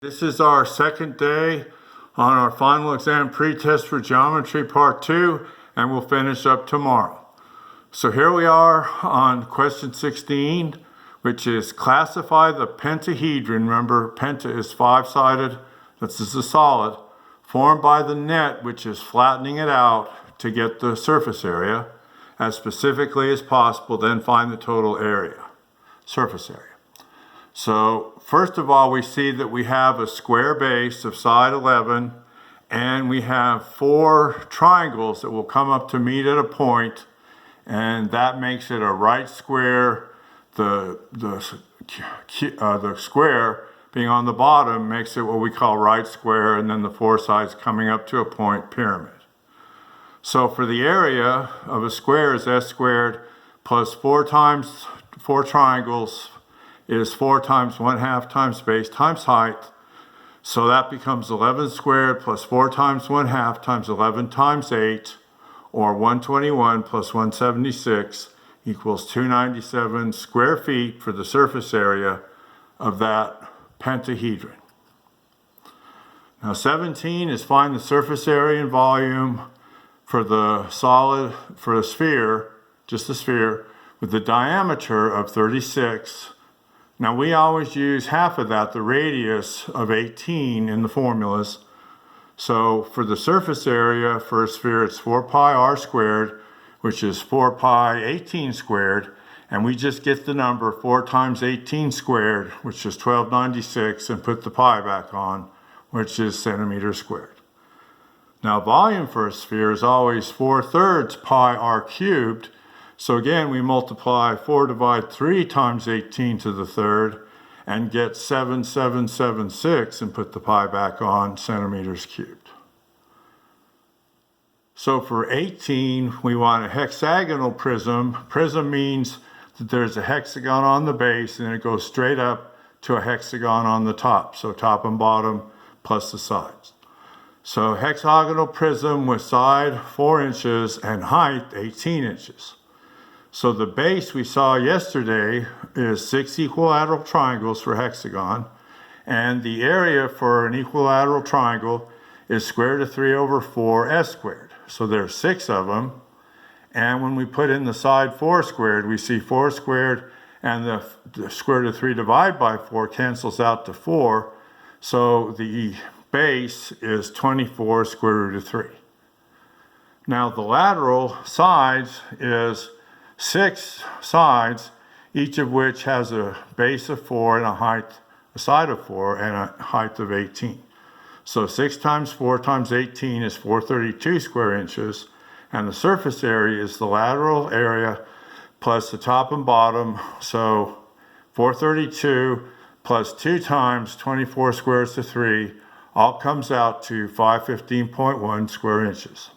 This is our second day on our final exam pretest for geometry part 2, and we'll finish up tomorrow. So here we are on question 16, which is classify the pentahedron. Remember, penta is 5-sided, this is a solid, formed by the net, which is flattening it out to get the surface area as specifically as possible, then find the total area, surface area. So first of all, we see that we have a square base of side 11, and we have 4 triangles that will come up to meet at a point, and that makes it a right square. The square being on the bottom makes it what we call right square, and then the 4 sides coming up to a point, pyramid. So for the area of a square is s squared plus 4 times 4 triangles is 4 times 1/2 times base times height. So that becomes 11 squared plus 4 times 1/2 times 11 times 8, or 121 plus 176 equals 297 square feet for the surface area of that pentahedron. Now 17 is find the surface area and volume for the solid, for a sphere, just a sphere, with the diameter of 36. Now we always use half of that, the radius of 18 in the formulas. So for the surface area for a sphere, it's 4 pi r squared, which is 4 pi 18 squared, and we just get the number 4 times 18 squared, which is 1296, and put the pi back on, which is centimeters squared. Now volume for a sphere is always 4/3 pi r cubed. So again, we multiply 4 divide 3 times 18 to the third and get 7776 and put the pi back on, centimeters cubed. So for 18, we want a hexagonal prism. Prism means that there's a hexagon on the base and it goes straight up to a hexagon on the top. So top and bottom plus the sides. So hexagonal prism with side 4 inches and height 18 inches. So the base we saw yesterday is 6 equilateral triangles for hexagon, and the area for an equilateral triangle is square root of 3 over 4 s squared. So there's 6 of them, and when we put in the side 4 squared, we see 4 squared, and the square root of 3 divided by 4 cancels out to 4, so the base is 24 square root of 3. Now the lateral sides is 6 sides, each of which has a base of 4 and a side of 4 and a height of 18. So 6 times 4 times 18 is 432 square inches, and the surface area is the lateral area plus the top and bottom. So 432 plus 2 times 24 square roots of 3 all comes out to 515.1 square inches.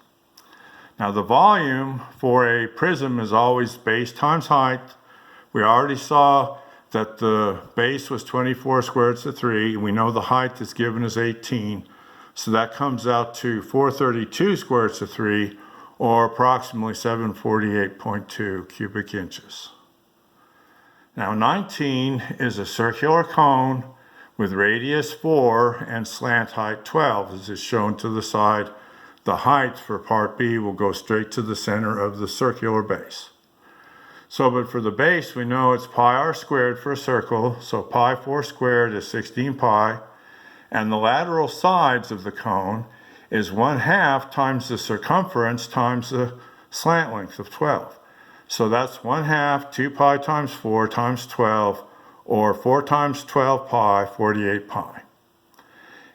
Now the volume for a prism is always base times height. We already saw that the base was 24 square roots of 3. We know the height is given as 18. So that comes out to 432 square roots of 3, or approximately 748.2 cubic inches. Now 19 is a circular cone with radius 4 and slant height 12, as is shown to the side. The height for part B will go straight to the center of the circular base. So, but for the base, we know it's pi r squared for a circle, so pi 4 squared is 16 pi, and the lateral sides of the cone is 1/2 times the circumference times the slant length of 12. So that's 1/2, 2 pi times 4 times 12, or 4 times 12 pi, 48 pi.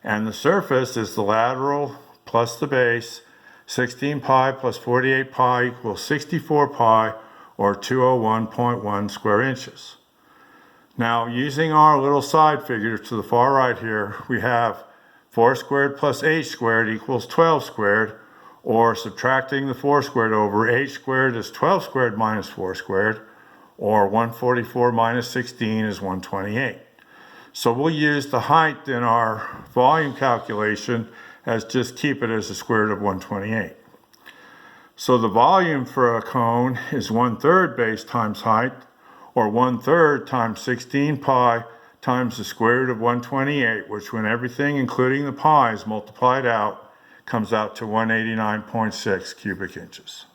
And the surface is the lateral plus the base. 16 pi plus 48 pi equals 64 pi, or 201.1 square inches. Now, using our little side figure to the far right here, we have 4 squared plus 8 squared equals 12 squared, or subtracting the 4 squared over 8 squared is 12 squared minus 4 squared, or 144 minus 16 is 128. So we'll use the height in our volume calculation as just keep it as the square root of 128. So the volume for a cone is 1/3 base times height, or 1/3 times 16 pi times the square root of 128, which when everything, including the pi, is multiplied out, comes out to 189.6 cubic inches.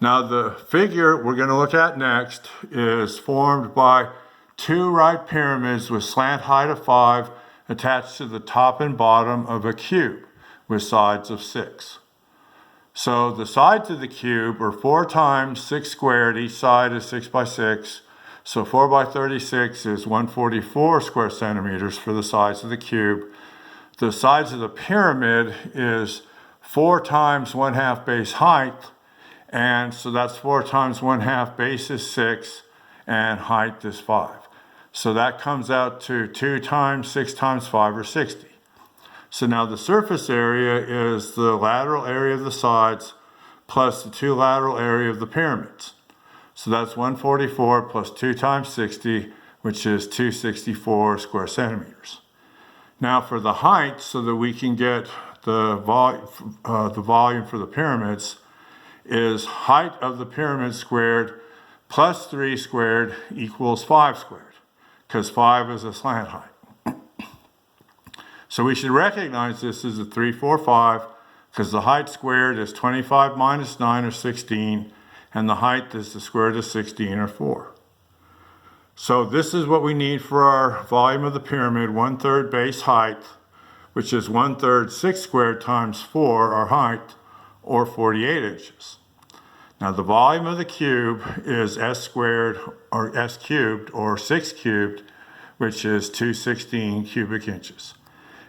Now the figure we're going to look at next is formed by two right pyramids with slant height of 5 attached to the top and bottom of a cube with sides of 6. So the sides of the cube are 4 times 6 squared, each side is 6 by 6. So 4 by 36 is 144 square centimeters for the sides of the cube. The sides of the pyramid is 4 times 1/2 base height, and so that's 4 times 1/2 base is 6, and height is 5. So that comes out to 2 times 6 times 5, or 60. So now the surface area is the lateral area of the sides plus the 2 lateral area of the pyramids. So that's 144 plus 2 times 60, which is 264 square centimeters. Now for the height, so that we can get the volume for the pyramids, is height of the pyramid squared plus 3 squared equals 5 squared, because 5 is a slant height. So we should recognize this as a 3, 4, 5, because the height squared is 25 minus 9, or 16, and the height is the square root of 16, or 4. So this is what we need for our volume of the pyramid: 1/3 base height, which is 1/3 6 squared times 4, our height, or 48 inches. Now the volume of the cube is s squared, or s cubed, or 6 cubed, which is 216 cubic inches.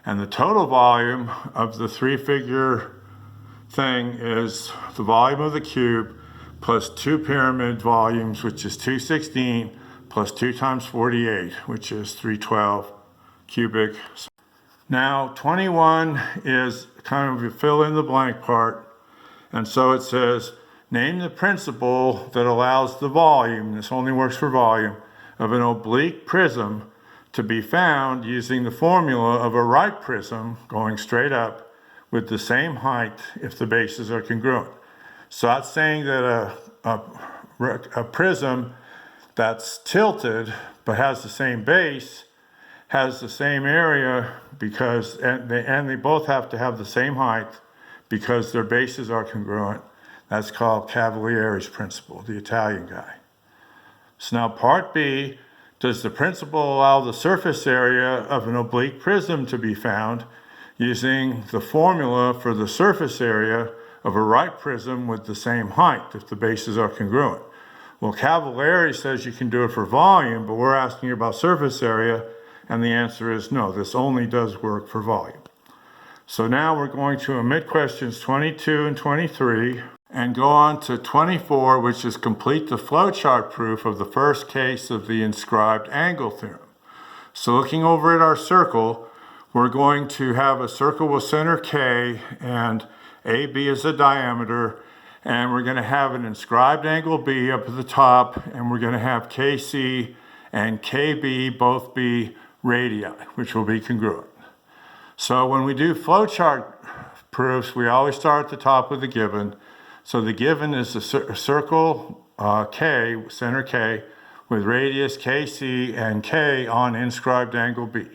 And the total volume of the 3-figure thing is the volume of the cube plus 2 pyramid volumes, which is 216, plus 2 times 48, which is 312 cubic. Now 21 is kind of a fill in the blank part. And so it says, name the principle that allows the volume, this only works for volume, of an oblique prism to be found using the formula of a right prism going straight up with the same height if the bases are congruent. So that's saying that a prism that's tilted but has the same base has the same area, because and they both have to have the same height because their bases are congruent. That's called Cavalieri's principle, the Italian guy. So now part B, does the principle allow the surface area of an oblique prism to be found using the formula for the surface area of a right prism with the same height if the bases are congruent? Well, Cavalieri says you can do it for volume, but we're asking about surface area, and the answer is no, this only does work for volume. So now we're going to omit questions 22 and 23 and go on to 24, which is complete the flowchart proof of the first case of the inscribed angle theorem. So looking over at our circle, we're going to have a circle with center K and AB is the diameter, and we're going to have an inscribed angle B up at the top, and we're going to have KC and KB both be radii, which will be congruent. So when we do flowchart proofs, we always start at the top with the given. So the given is a circle K, center K, with radius KC and K on inscribed angle B.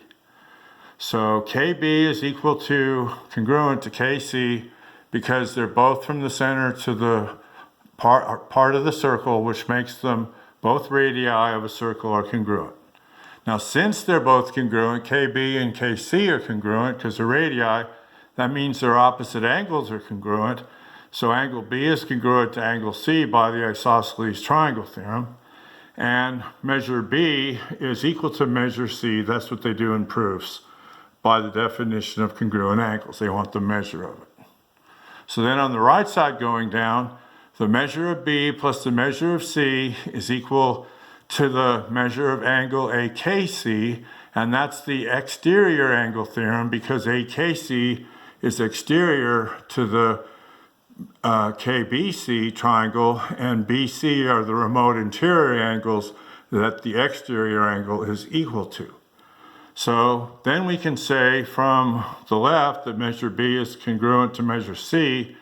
So KB is equal to, congruent to KC, because they're both from the center to the part of the circle, which makes them both radii of a circle are congruent. Now, since they're both congruent, KB and KC are congruent because they're radii, that means their opposite angles are congruent. So angle B is congruent to angle C by the isosceles triangle theorem. And measure B is equal to measure C. That's what they do in proofs by the definition of congruent angles. They want the measure of it. So then on the right side going down, the measure of B plus the measure of C is equal to the measure of angle AKC, and that's the exterior angle theorem because AKC is exterior to the KBC triangle, and BC are the remote interior angles that the exterior angle is equal to. So then we can say from the left that measure B is congruent to measure C,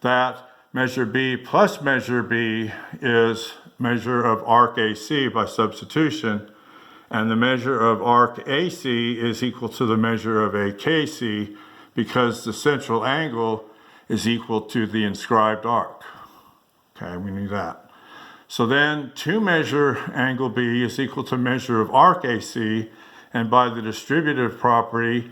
that measure B plus measure B is measure of arc AC by substitution, And the measure of arc AC is equal to the measure of AKC because the central angle is equal to the inscribed arc. Okay, we knew that. So then 2 measure angle B is equal to measure of arc AC, and by the distributive property,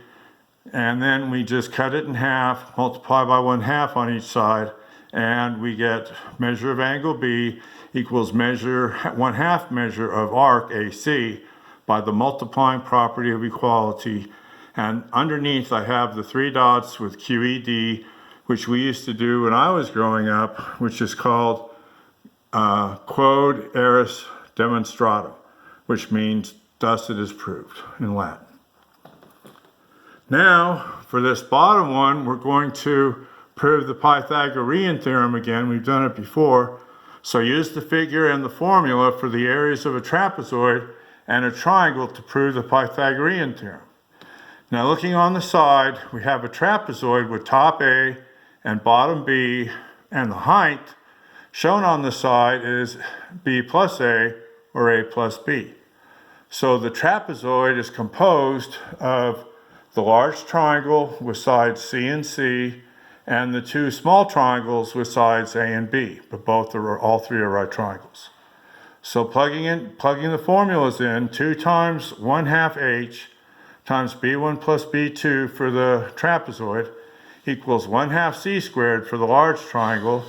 and then we just cut it in half, multiply by 1/2 on each side, and we get measure of angle B equals measure 1/2 measure of arc AC by the multiplying property of equality. And underneath I have the 3 dots with QED, which we used to do when I was growing up, which is called quod eris demonstratum, which means thus it is proved in Latin. Now, for this bottom one, we're going to prove the Pythagorean theorem again. We've done it before. So use the figure and the formula for the areas of a trapezoid and a triangle to prove the Pythagorean theorem. Now, looking on the side, we have a trapezoid with top A and bottom B, and the height shown on the side is B plus A or A plus B. So the trapezoid is composed of the large triangle with sides C and C, and the 2 small triangles with sides A and B, but all 3 are right triangles. So plugging the formulas in, 2 times 1/2 H times B1 plus B2 for the trapezoid equals 1/2 C squared for the large triangle,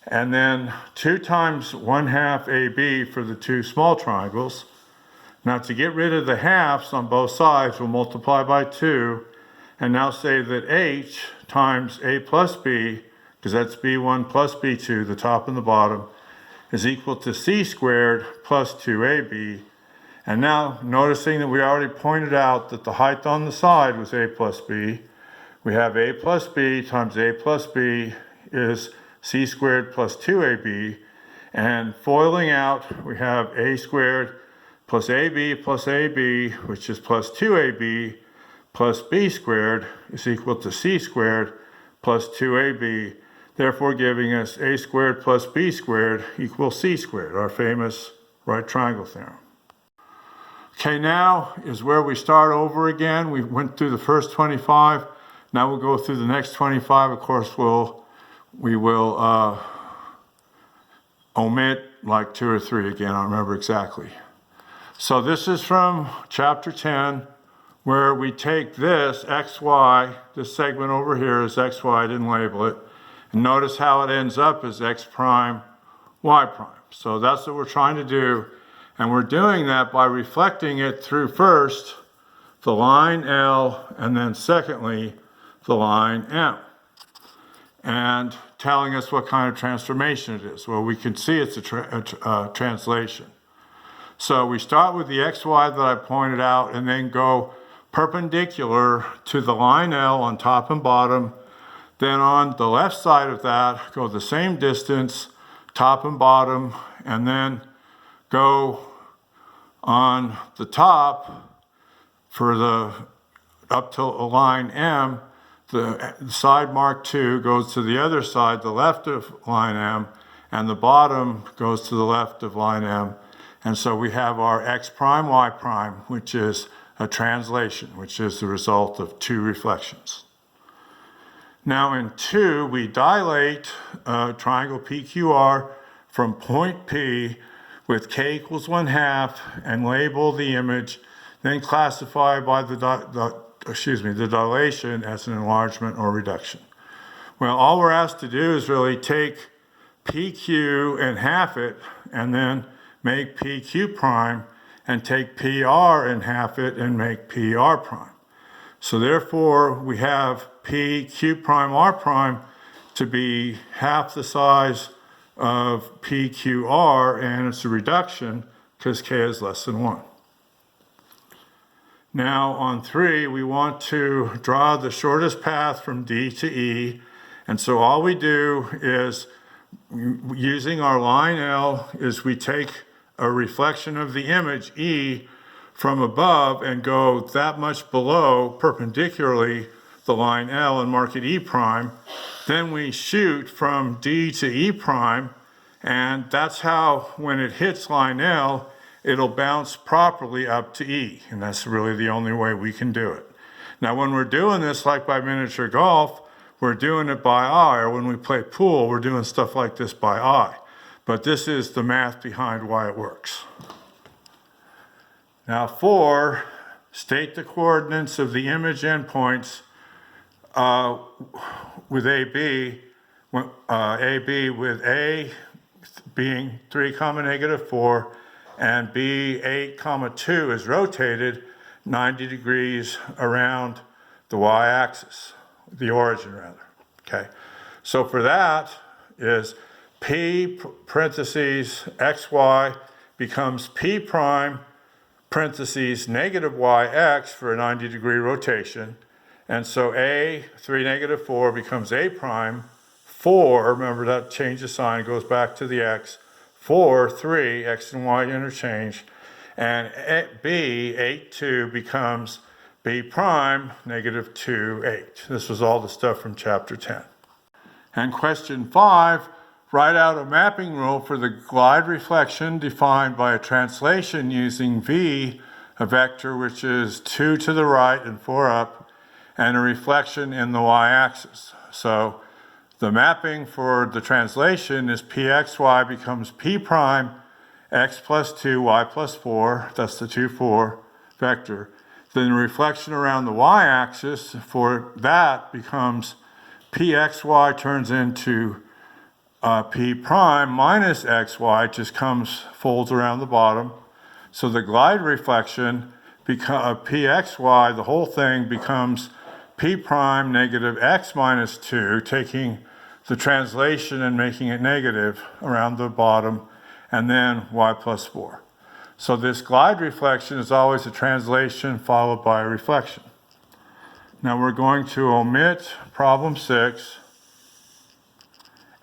and then 2 times 1/2 AB for the 2 small triangles. Now, to get rid of the halves on both sides, we'll multiply by 2, and now say that H times A plus B, because that's B1 plus B2, the top and the bottom, is equal to C squared plus 2AB. And now, noticing that we already pointed out that the height on the side was A plus B, we have A plus B times A plus B is C squared plus 2AB, and foiling out, we have A squared plus AB, which is plus 2AB, plus B squared is equal to C squared plus 2AB, therefore giving us A squared plus B squared equals C squared, our famous right triangle theorem. Okay, now is where we start over again. We went through the first 25. Now we'll go through the next 25. Of course, we will omit like 2 or 3 again. I don't remember exactly. So this is from chapter 10, where we take this XY, this segment over here is XY, I didn't label it, and notice how it ends up as X prime, Y prime. So that's what we're trying to do, and we're doing that by reflecting it through first the line L, and then secondly the line M, and telling us what kind of transformation it is. Well, we can see it's a translation. So we start with the XY that I pointed out and then go perpendicular to the line L on top and bottom. Then on the left side of that, go the same distance, top and bottom, and then go on the top for the up to line M. The side marked 2 goes to the other side, the left of line M, and the bottom goes to the left of line M. And so we have our X prime, Y prime, which is a translation, which is the result of 2 reflections. Now in 2, we dilate triangle PQR from point P with K equals 1/2 and label the image, then classify by the dilation as an enlargement or reduction. Well, all we're asked to do is really take PQ and half it, and then make PQ prime, and take PR and half it and make PR prime. So therefore, we have PQ prime R prime to be half the size of PQR, and it's a reduction because K is less than 1. Now on 3, we want to draw the shortest path from D to E, and so all we do is, using our line L, is we take a reflection of the image E from above and go that much below perpendicularly the line L and mark it E prime. Then we shoot from D to E prime, and that's how when it hits line L it'll bounce properly up to E, and that's really the only way we can do it. Now, when we're doing this, like by miniature golf, we're doing it by eye, or when we play pool, we're doing stuff like this by eye. But this is the math behind why it works. Now, 4, state the coordinates of the image endpoints with AB, AB with A being 3, -4, and B 8, 2 is rotated 90 degrees around the y-axis, the origin rather, okay? So for that is P parentheses XY becomes P prime parentheses -YX for a 90-degree rotation. And so A 3, -4 becomes A prime 4, remember that change of sign goes back to the X, 4, 3, X and Y interchange, and B 8, 2 becomes B prime -2, 8. This was all the stuff from chapter 10. And question 5, write out a mapping rule for the glide reflection defined by a translation using V, a vector which is 2 to the right and 4 up, and a reflection in the y-axis. So the mapping for the translation is Pxy becomes P prime x plus 2, y plus 4, that's the 2, 4 vector. Then the reflection around the y-axis for that becomes Pxy turns into P prime minus xy, just folds around the bottom. So the glide reflection Pxy, the whole thing becomes P prime -x minus 2, taking the translation and making it negative around the bottom, and then y plus 4. So this glide reflection is always a translation followed by a reflection. Now we're going to omit problem 6.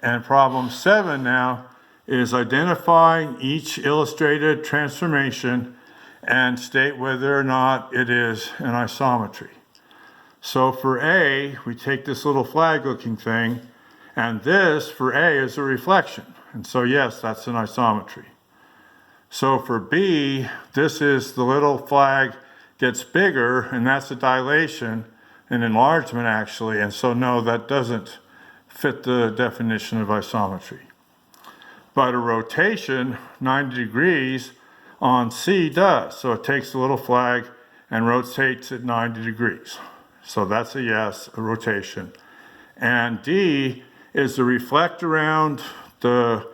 And problem 7 now is identify each illustrated transformation and state whether or not it is an isometry. So for A, we take this little flag looking thing, and this for A is a reflection. And so yes, that's an isometry. So for B, this is the little flag gets bigger, and that's a dilation, an enlargement actually, and so no, that doesn't fit the definition of isometry. But a rotation 90 degrees on C does. So it takes the little flag and rotates it 90 degrees. So that's a yes, a rotation. And D is to reflect around the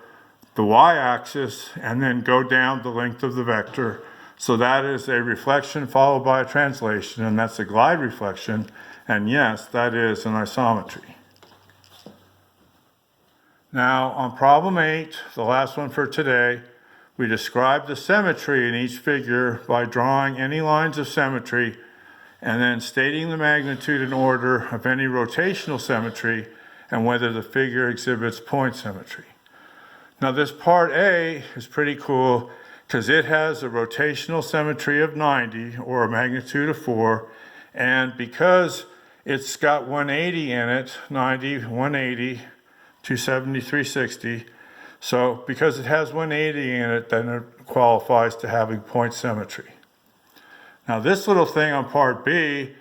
y-axis and then go down the length of the vector. So that is a reflection followed by a translation, and that's a glide reflection. And yes, that is an isometry. Now on problem 8, the last one for today, we describe the symmetry in each figure by drawing any lines of symmetry and then stating the magnitude and order of any rotational symmetry and whether the figure exhibits point symmetry. Now this part A is pretty cool because it has a rotational symmetry of 90 or a magnitude of 4, and because it's got 180 in it, 90, 180, 270, 360. So because it has 180 in it, then it qualifies to having point symmetry. Now this little thing on part B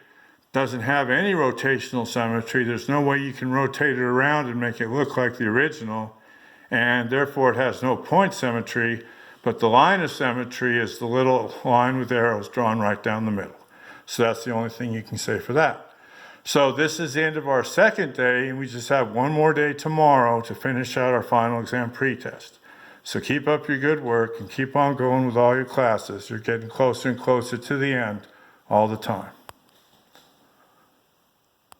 doesn't have any rotational symmetry. There's no way you can rotate it around and make it look like the original, and therefore it has no point symmetry, but the line of symmetry is the little line with arrows drawn right down the middle. So that's the only thing you can say for that. So this is the end of our second day, and we just have one more day tomorrow to finish out our final exam pretest. So keep up your good work and keep on going with all your classes. You're getting closer and closer to the end all the time.